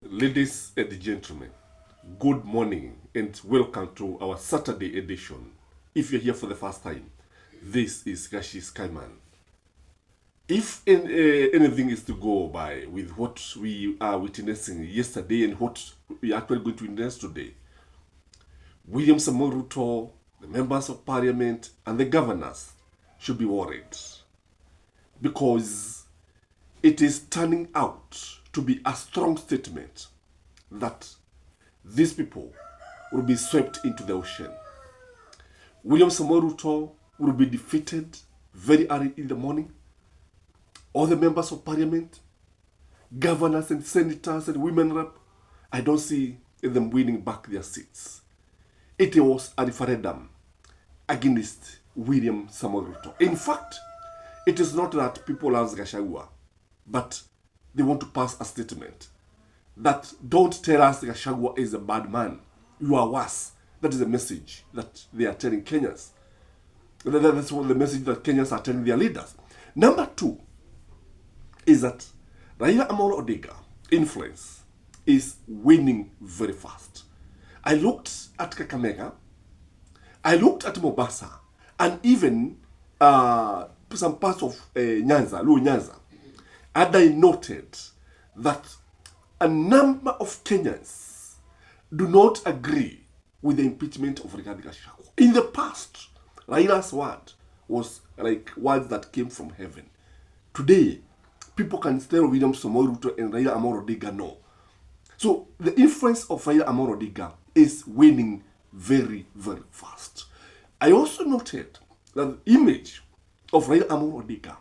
Ladies and gentlemen, good morning and welcome to our Saturday edition. If you're here for the first time, this is Gashi Skyman. If anything is to go by with what we are witnessing yesterday and what we are actually going to witness today, William Samoei Ruto, the members of parliament, and the governors should be worried because it is turning out to be a strong statement that these people will be swept into the ocean. William Samoei Ruto will be defeated very early in the morning. All the members of parliament, governors and senators and women rep, I don't see them winning back their seats. It was a referendum against William Samoei Ruto. In fact, it is not that people love Gachagua, but they want to pass a statement that don't tell us Gachagua is a bad man. You are worse. That is the message that they are telling Kenyans. That's what the message that Kenyans are telling their leaders. Number two is that Raila Amolo Odinga influence is winning very fast. I looked at Kakamega, I looked at Mombasa, and even some parts of Nyanza, Luo Nyanza, and I noted that a number of Kenyans do not agree with the impeachment of Rigathi Gachagua. In the past, Raila's word was like words that came from heaven. Today, people can tell William Samoei Ruto and Raila Amolo Odinga no. So the influence of Raila Amolo Odinga is winning very, very fast. I also noted that the image of Raila Amolo Odinga,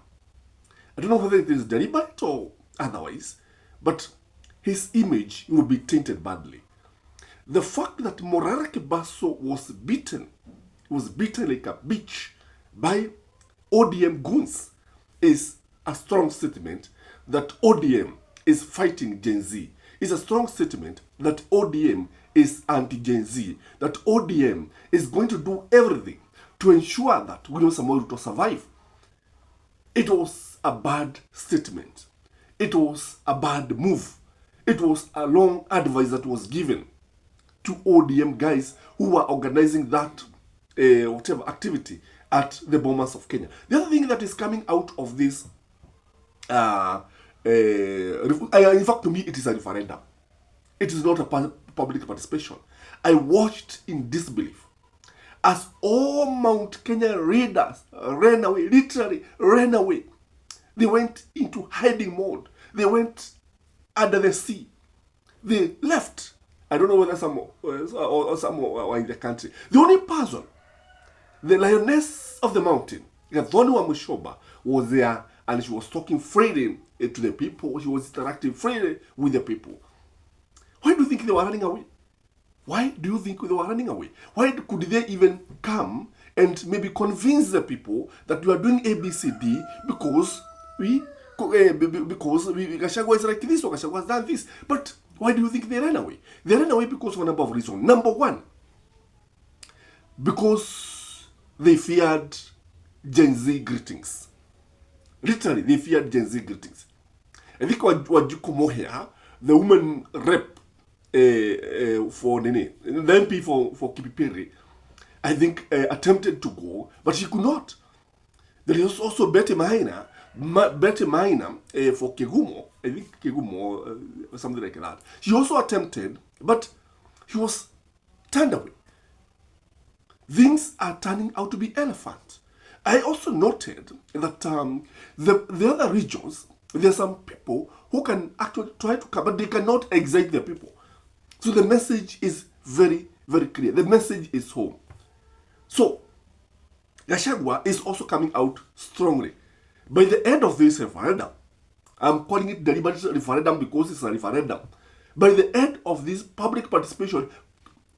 I don't know whether it is deliberate or otherwise, but his image will be tainted badly. The fact that Morara Kebaso was beaten like a bitch by ODM goons is a strong statement that ODM is fighting Gen Z. It's a strong statement that ODM is anti-Gen Z, that ODM is going to do everything to ensure that William Samoei Ruto survive. It was a bad statement. It was a bad move. It was a long advice that was given to ODM guys who were organizing that whatever activity at the Bomas of Kenya. The other thing that is coming out of this, in fact, to me, it is a referendum. It is not a public participation. I watched in disbelief as all Mount Kenya readers ran away, literally ran away. They went into hiding mode. They went under the sea. They left. I don't know whether some were in the country. The only person, the lioness of the mountain, Gathoni Mushoba, was there, and she was talking freely to the people. She was interacting freely with the people. Why do you think they were running away? Why do you think they were running away? Why could they even come and maybe convince the people that we are doing ABCD because Gachagua is like this or Gachagua has done this? But why do you think they ran away? They ran away because of a number of reasons. Number one, because they feared Gen Z greetings. Literally, they feared Gen Z greetings. I think Wajuku Moher, the woman rep for the MP for Kipipiri, I think attempted to go, but she could not. There is also Betty Maina for Kegumo, I think Kegumo, something like that. She also attempted, but she was turned away. Things are turning out to be elephant. I also noted that the other regions, there are some people who can actually try to come, but they cannot excite the people. So the message is very, very clear. The message is home. So Gachagua is also coming out strongly. By the end of this referendum, I'm calling it deliberate referendum because it's a referendum. By the end of this public participation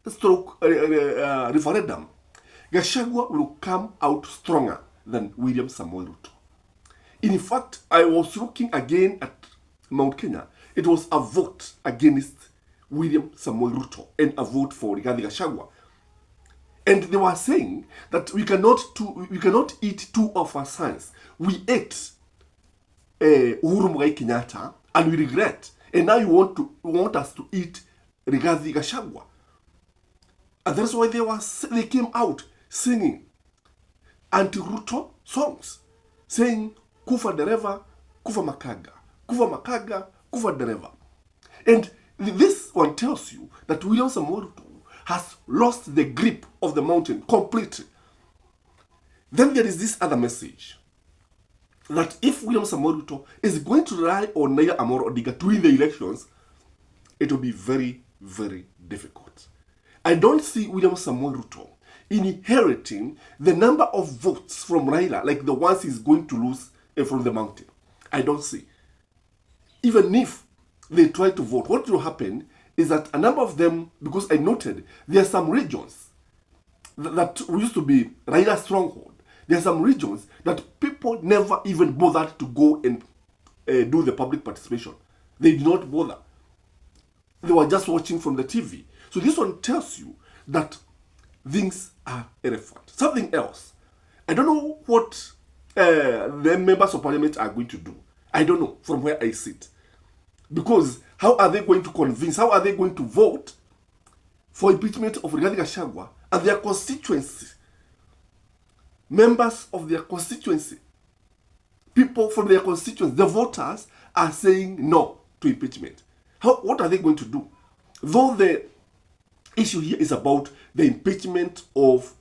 referendum, Gachagua will come out stronger than William Samoei Ruto. In fact, I was looking again at Mount Kenya. It was a vote against William Samoei Ruto and a vote for Rigathi Gachagua. And they were saying that we cannot eat two of our sons. We ate Uhuru Muigai Kenyatta and we regret And now you want us to eat Rigathi Gachagua. And that's why they came out singing anti-Ruto songs, saying kufa dereva, kufa makaga, kufa makaga, kufa dereva. And this one tells you that William Samoei Ruto has lost the grip of the mountain completely. Then there is this other message, that if William Samoei Ruto is going to rely on Raila Amolo Odinga to win the elections, it will be very, very difficult. I don't see William Samoei Ruto inheriting the number of votes from Raila, like the ones he's going to lose from the mountain. I don't see. Even if they try to vote, what will happen is that a number of them, because I noted there are some regions that used to be Raila's stronghold. There are some regions that people never even bothered to go and do the public participation. They did not bother. They were just watching from the TV. So this one tells you that things are irrelevant. Something else. I don't know what the members of parliament are going to do. I don't know from where I sit. Because how are they going to convince, how are they going to vote for impeachment of Rigathi Gachagua and their constituency? Members of their constituency, people from their constituency, the voters are saying no to impeachment. What are they going to do? Though the issue here is about the impeachment of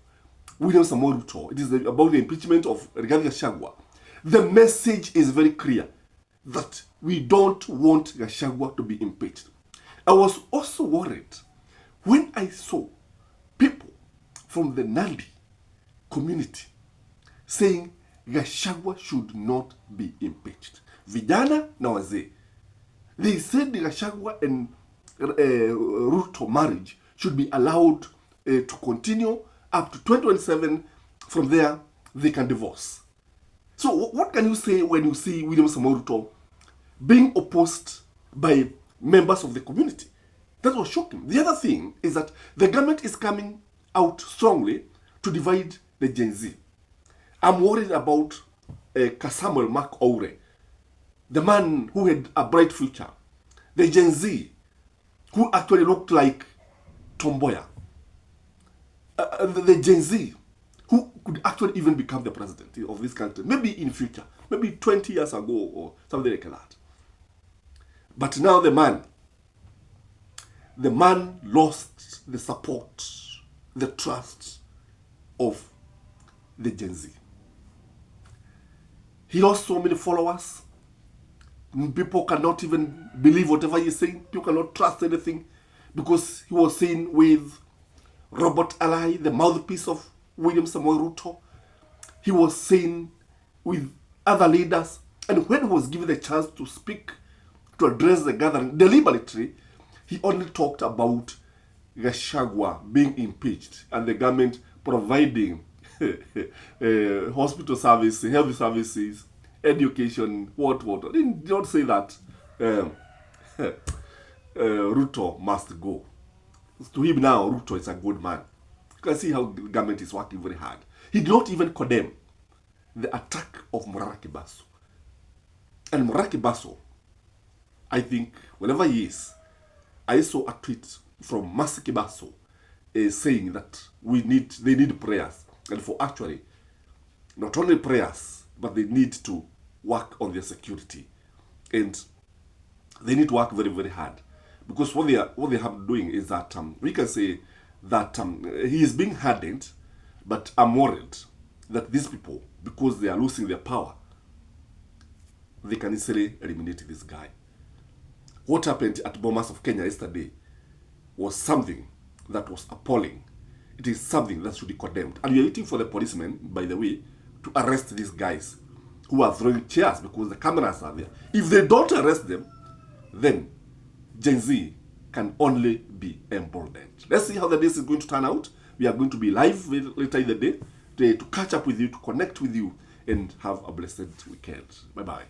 William Samoei Ruto, it is about the impeachment of Rigathi Gachagua. The message is very clear that we don't want Gachagua to be impeached. I was also worried when I saw people from the Nandi community saying Gachagua should not be impeached. Vijana na wazee. They said the Gachagua and Ruto marriage should be allowed to continue up to 2027. From there, they can divorce. So what can you say when you see William Samoei Ruto being opposed by members of the community? That was shocking. The other thing is that the government is coming out strongly to divide the Gen Z. I'm worried about Samuel Mark Oure, the man who had a bright future, the Gen Z, who actually looked like Tomboya, the Gen Z, who could actually even become the president of this country, maybe in future, maybe 20 years ago or something like that. But now the man lost the support, the trust of the Gen Z. He lost so many followers. People cannot even believe whatever he's saying. People cannot trust anything because he was seen with Robert Alai, the mouthpiece of William Samoei Ruto. He was seen with other leaders. And when he was given the chance to speak, to address the gathering deliberately, he only talked about Gachagua being impeached and the government providing hospital services, health services, education, what. He did not say that Ruto must go. To him now, Ruto is a good man. You can see how the government is working very hard. He did not even condemn the attack of Murara Kibaso. And Murara Kibaso, I think, wherever he is, I saw a tweet from Mercy Kibaso saying that they need prayers. And for actually, not only prayers, but they need to work on their security. And they need to work very, very hard. Because what they have been doing is that, we can say that he is being hardened, but I'm worried that these people, because they are losing their power, they can easily eliminate this guy. What happened at Bomas of Kenya yesterday was something that was appalling. It is something that should be condemned. And we are waiting for the policemen, by the way, to arrest these guys who are throwing chairs because the cameras are there. If they don't arrest them, then Gen Z can only be emboldened. Let's see how the day is going to turn out. We are going to be live later in the day to catch up with you, to connect with you, and have a blessed weekend. Bye-bye.